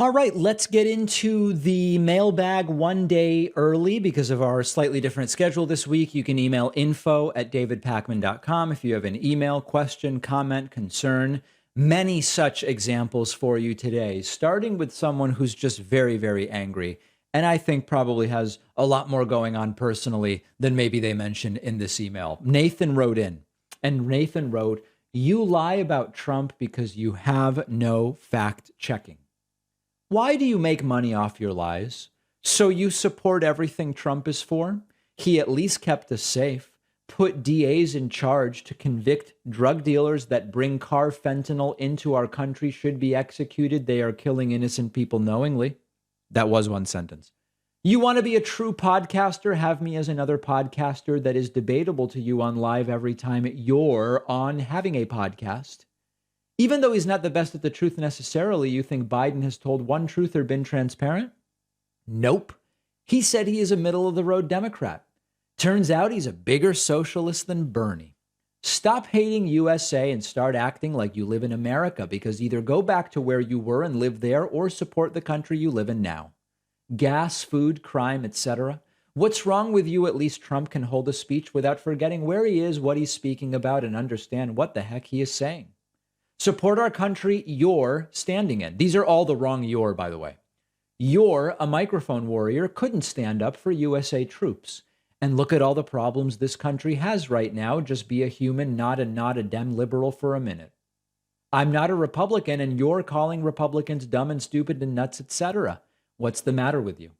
All right, let's get into the mailbag one day early because of our slightly different schedule this week. You can email info@davidpakman.com if you have an email, question, comment, concern. Many such examples for you today, starting with someone who's just very, very angry. And I think probably has a lot more going on personally than maybe they mentioned in this email. Nathan wrote in, and Nathan wrote, "You lie about Trump because you have no fact checking. Why do you make money off your lies? So you support everything Trump is for? He at least kept us safe, put DAs in charge to convict drug dealers that bring fentanyl into our country should be executed. They are killing innocent people knowingly." That was one sentence. "You want to be a true podcaster? Have me as another podcaster that is debatable to you on live every time you're on having a podcast. Even though he's not the best at the truth necessarily, you think Biden has told one truth or been transparent? Nope. He said he is a middle-of-the-road Democrat. Turns out he's a bigger socialist than Bernie. Stop hating USA and start acting like you live in America, because either go back to where you were and live there or support the country you live in now. Gas, food, crime, etc. What's wrong with you? At least Trump can hold a speech without forgetting where he is, what he's speaking about, and understand what the heck he is saying. Support our country you're standing in." These are all the wrong "you're," by the way. "You're a microphone warrior, couldn't stand up for USA troops. And look at all the problems this country has right now. Just be a human, not a Dem liberal for a minute. I'm not a Republican, and you're calling Republicans dumb and stupid and nuts, etc. What's the matter with you?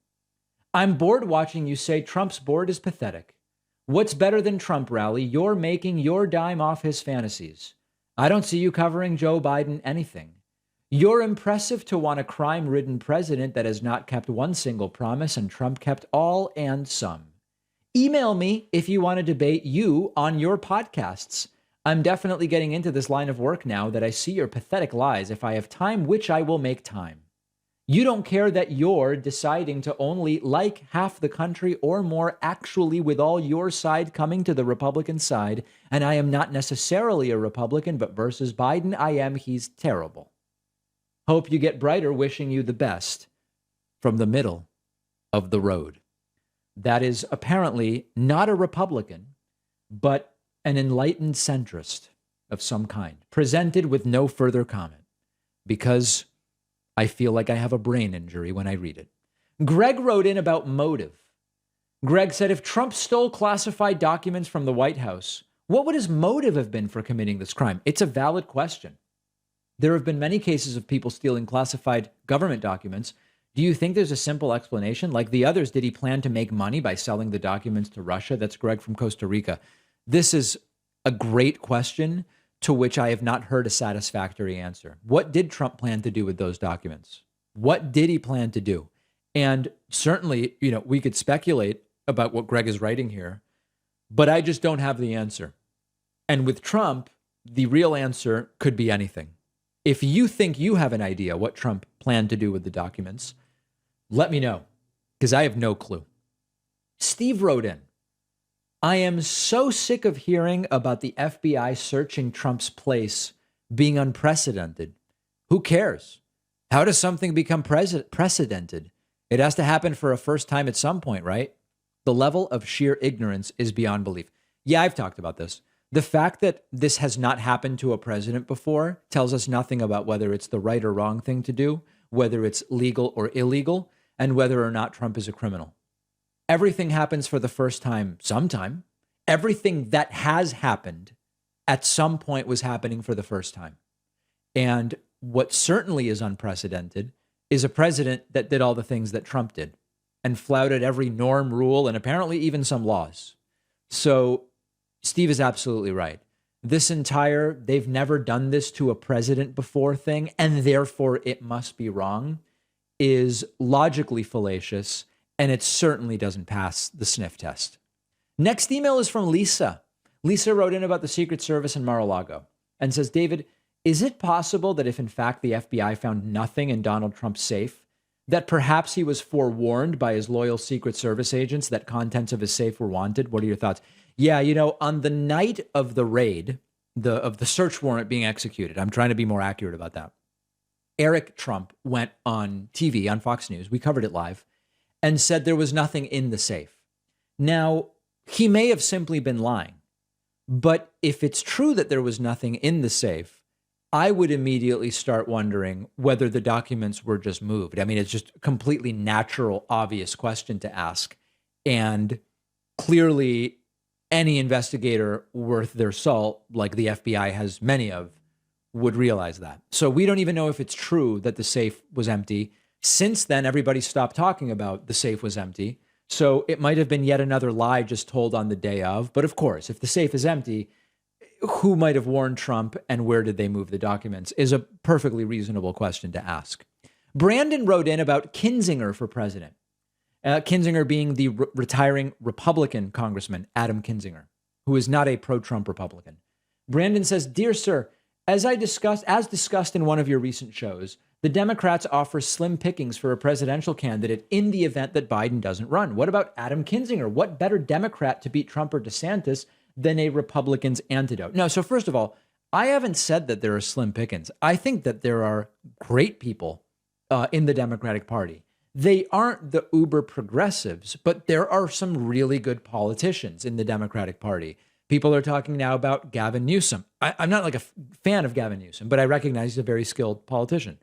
I'm bored watching you say Trump's board is pathetic. What's better than Trump rally? You're making your dime off his fantasies. I don't see you covering Joe Biden anything. You're impressive to want a crime-ridden president that has not kept one single promise, and Trump kept all and some. Email me if you want to debate you on your podcasts. I'm definitely getting into this line of work now that I see your pathetic lies. If I have time, which I will make time. You don't care that you're deciding to only like half the country or more, actually, with all your side coming to the Republican side. And I am not necessarily a Republican, but versus Biden, I am. He's terrible. Hope you get brighter. Wishing you the best. From the middle of the road." That is apparently not a Republican, but an enlightened centrist of some kind, presented with no further comment, because I feel like I have a brain injury when I read it. Greg wrote in about motive. Greg said, if Trump stole classified documents from the White House, what would his motive have been for committing this crime? It's a valid question. There have been many cases of people stealing classified government documents. Do you think there's a simple explanation? Like the others, did he plan to make money by selling the documents to Russia? That's Greg from Costa Rica. This is a great question to which I have not heard a satisfactory answer. What did Trump plan to do with those documents? What did he plan to do? And certainly, we could speculate about what Greg is writing here, but I just don't have the answer. And with Trump, the real answer could be anything. If you think you have an idea what Trump planned to do with the documents, let me know, because I have no clue. Steve wrote in, I am so sick of hearing about the FBI searching Trump's place being unprecedented. Who cares? How does something become precedented? It has to happen for a first time at some point, right? The level of sheer ignorance is beyond belief. Yeah, I've talked about this. The fact that this has not happened to a president before tells us nothing about whether it's the right or wrong thing to do, whether it's legal or illegal, and whether or not Trump is a criminal. Everything happens for the first time sometime. Everything that has happened at some point was happening for the first time. And what certainly is unprecedented is a president that did all the things that Trump did and flouted every norm, rule, and apparently even some laws. So Steve is absolutely right. This entire "they've never done this to a president before" thing, and therefore it must be wrong, is logically fallacious, and it certainly doesn't pass the sniff test. Next email is from Lisa. Lisa wrote in about the Secret Service in Mar-a-Lago and says, David, is it possible that if in fact the FBI found nothing in Donald Trump's safe, that perhaps he was forewarned by his loyal Secret Service agents that contents of his safe were wanted? What are your thoughts? Yeah, on the night of the raid, of the search warrant being executed, I'm trying to be more accurate about that. Eric Trump went on TV, on Fox News, we covered it live, and said there was nothing in the safe. Now, he may have simply been lying, but if it's true that there was nothing in the safe, I would immediately start wondering whether the documents were just moved. I mean, it's just a completely natural, obvious question to ask. And clearly, any investigator worth their salt, like the FBI has many of, would realize that. So we don't even know if it's true that the safe was empty. Since then, everybody stopped talking about the safe was empty. So it might have been yet another lie just told on the day of. But of course, if the safe is empty, who might have warned Trump and where did they move the documents is a perfectly reasonable question to ask. Brandon wrote in about Kinzinger for president. Kinzinger being the retiring Republican Congressman, Adam Kinzinger, who is not a pro-Trump Republican. Brandon says, "Dear sir, as discussed in one of your recent shows, the Democrats offer slim pickings for a presidential candidate in the event that Biden doesn't run. What about Adam Kinzinger? What better Democrat to beat Trump or DeSantis than a Republican's antidote?" No, so first of all, I haven't said that there are slim pickings. I think that there are great people in the Democratic Party. They aren't the uber progressives, but there are some really good politicians in the Democratic Party. People are talking now about Gavin Newsom. I'm not like a fan of Gavin Newsom, but I recognize he's a very skilled politician.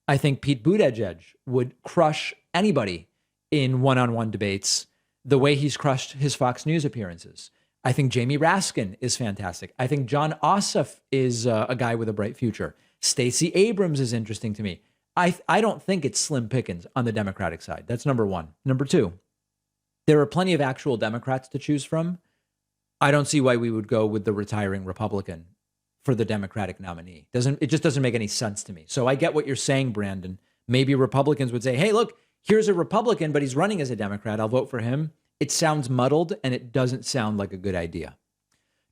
I think Pete Buttigieg would crush anybody in one-on-one debates the way he's crushed his Fox News appearances. I think Jamie Raskin is fantastic. I think John Ossoff is a guy with a bright future. Stacey Abrams is interesting to me. I don't think it's slim pickings on the Democratic side. That's number one. Number two, there are plenty of actual Democrats to choose from. I don't see why we would go with the retiring Republican for the Democratic nominee. It just doesn't make any sense to me. So I get what you're saying, Brandon. Maybe Republicans would say, hey, look, here's a Republican, but he's running as a Democrat. I'll vote for him. It sounds muddled and it doesn't sound like a good idea.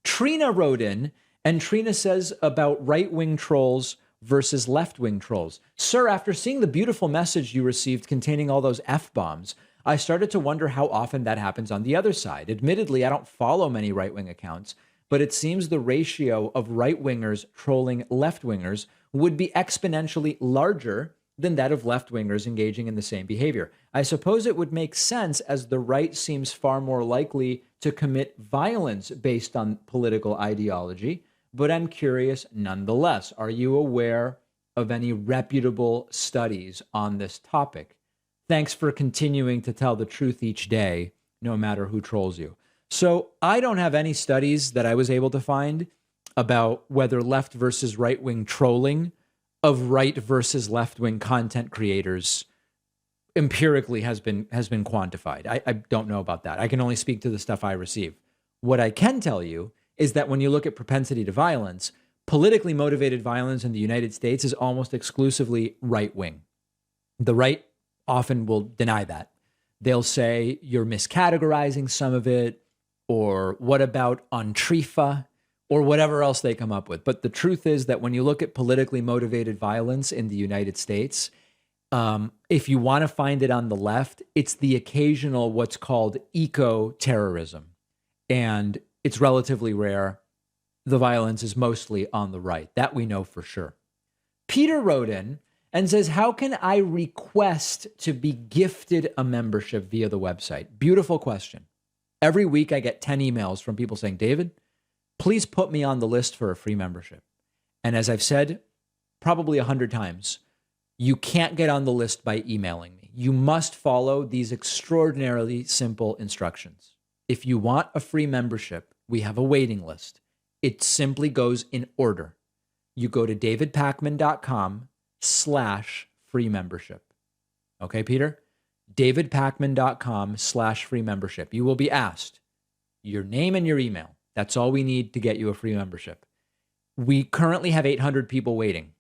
Trina wrote in, and Trina says about right-wing trolls versus left-wing trolls. Sir, after seeing the beautiful message you received containing all those F-bombs, I started to wonder how often that happens on the other side. Admittedly, I don't follow many right-wing accounts, but it seems the ratio of right-wingers trolling left-wingers would be exponentially larger than that of left-wingers engaging in the same behavior. I suppose it would make sense as the right seems far more likely to commit violence based on political ideology, but I'm curious nonetheless. Are you aware of any reputable studies on this topic? Thanks for continuing to tell the truth each day, no matter who trolls you. So I don't have any studies that I was able to find about whether left versus right-wing trolling of right versus left-wing content creators empirically has been quantified. I don't know about that. I can only speak to the stuff I receive. What I can tell you is that when you look at propensity to violence, politically motivated violence in the United States is almost exclusively right-wing. The right often will deny that. They'll say you're miscategorizing some of it, or what about Antifa, or whatever else they come up with. But the truth is that when you look at politically motivated violence in the United States, if you want to find it on the left, it's the occasional what's called eco-terrorism. And it's relatively rare. The violence is mostly on the right. That we know for sure. Peter wrote in and says, how can I request to be gifted a membership via the website? Beautiful question. Every week I get 10 emails from people saying, David, please put me on the list for a free membership. And as I've said probably 100 times, you can't get on the list by emailing me. You must follow these extraordinarily simple instructions. If you want a free membership, we have a waiting list. It simply goes in order. You go to davidpakman.com/free membership. Okay, Peter? davidpakman.com/free membership. You will be asked your name and your email. That's all we need to get you a free membership. We currently have 800 people waiting.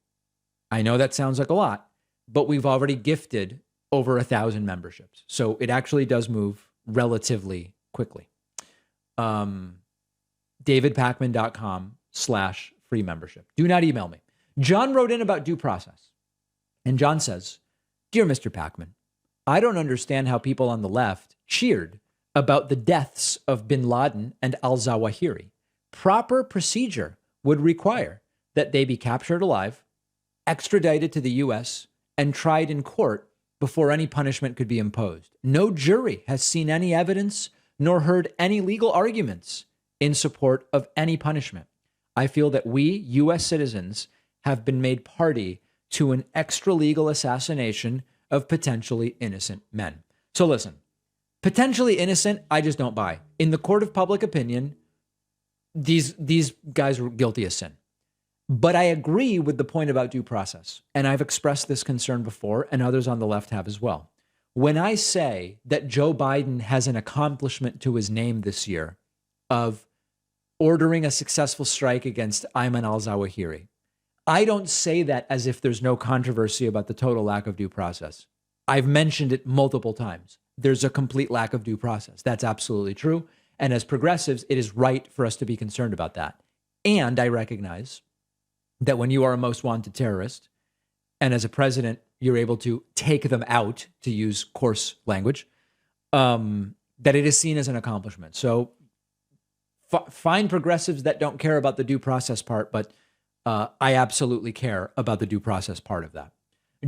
I know that sounds like a lot, but we've already gifted over 1,000 memberships. So it actually does move relatively quickly. davidpakman.com/free membership. Do not email me. John wrote in about due process. And John says, Dear Mr. Pakman, I don't understand how people on the left cheered about the deaths of bin Laden and al-Zawahiri. Proper procedure would require that they be captured alive, extradited to the U.S., and tried in court before any punishment could be imposed. No jury has seen any evidence nor heard any legal arguments in support of any punishment. I feel that we, U.S. citizens, have been made party to an extra-legal assassination of potentially innocent men. So listen, potentially innocent, I just don't buy. In the court of public opinion, these guys were guilty of sin. But I agree with the point about due process. And I've expressed this concern before, and others on the left have as well. When I say that Joe Biden has an accomplishment to his name this year of ordering a successful strike against Ayman al-Zawahiri, I don't say that as if there's no controversy about the total lack of due process. I've mentioned it multiple times. There's a complete lack of due process. That's absolutely true. And as progressives, it is right for us to be concerned about that. And I recognize that when you are a most wanted terrorist, and as a president, you're able to take them out, to use coarse language, that it is seen as an accomplishment. So find progressives that don't care about the due process part, but I absolutely care about the due process part of that.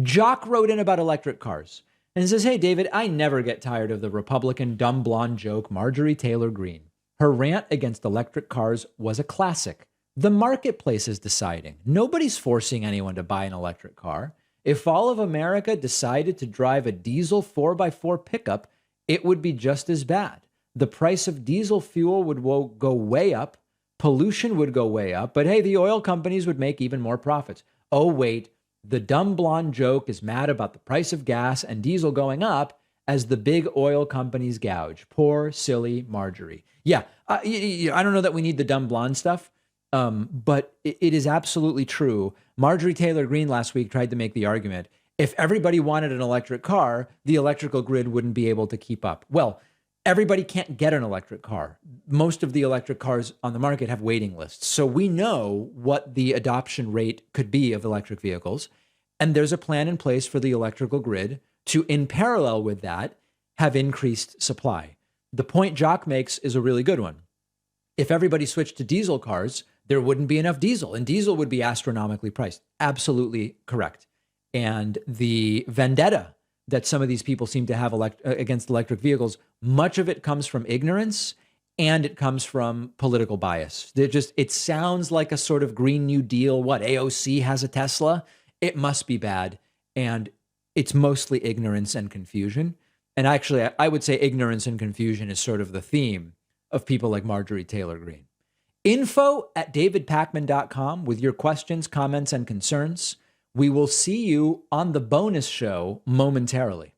Jock wrote in about electric cars and says, hey, David, I never get tired of the Republican dumb blonde joke, Marjorie Taylor Greene. Her rant against electric cars was a classic. The marketplace is deciding. Nobody's forcing anyone to buy an electric car. If all of America decided to drive a diesel 4x4 pickup, it would be just as bad. The price of diesel fuel would go way up. Pollution would go way up. But hey, the oil companies would make even more profits. Oh, wait, the dumb blonde joke is mad about the price of gas and diesel going up as the big oil companies gouge. Poor, silly Marjorie. Yeah, I don't know that we need the dumb blonde stuff. But it is absolutely true. Marjorie Taylor Greene last week tried to make the argument, if everybody wanted an electric car, the electrical grid wouldn't be able to keep up. Well, everybody can't get an electric car. Most of the electric cars on the market have waiting lists. So we know what the adoption rate could be of electric vehicles. And there's a plan in place for the electrical grid to, in parallel with that, have increased supply. The point Jock makes is a really good one. If everybody switched to diesel cars, there wouldn't be enough diesel, and diesel would be astronomically priced. Absolutely correct. And the vendetta that some of these people seem to have against electric vehicles, much of it comes from ignorance, and it comes from political bias. It sounds like a sort of Green New Deal. What, AOC has a Tesla? It must be bad. And it's mostly ignorance and confusion. And actually, I would say ignorance and confusion is sort of the theme of people like Marjorie Taylor Greene. info@davidpakman.com with your questions, comments, and concerns. We will see you on the bonus show momentarily.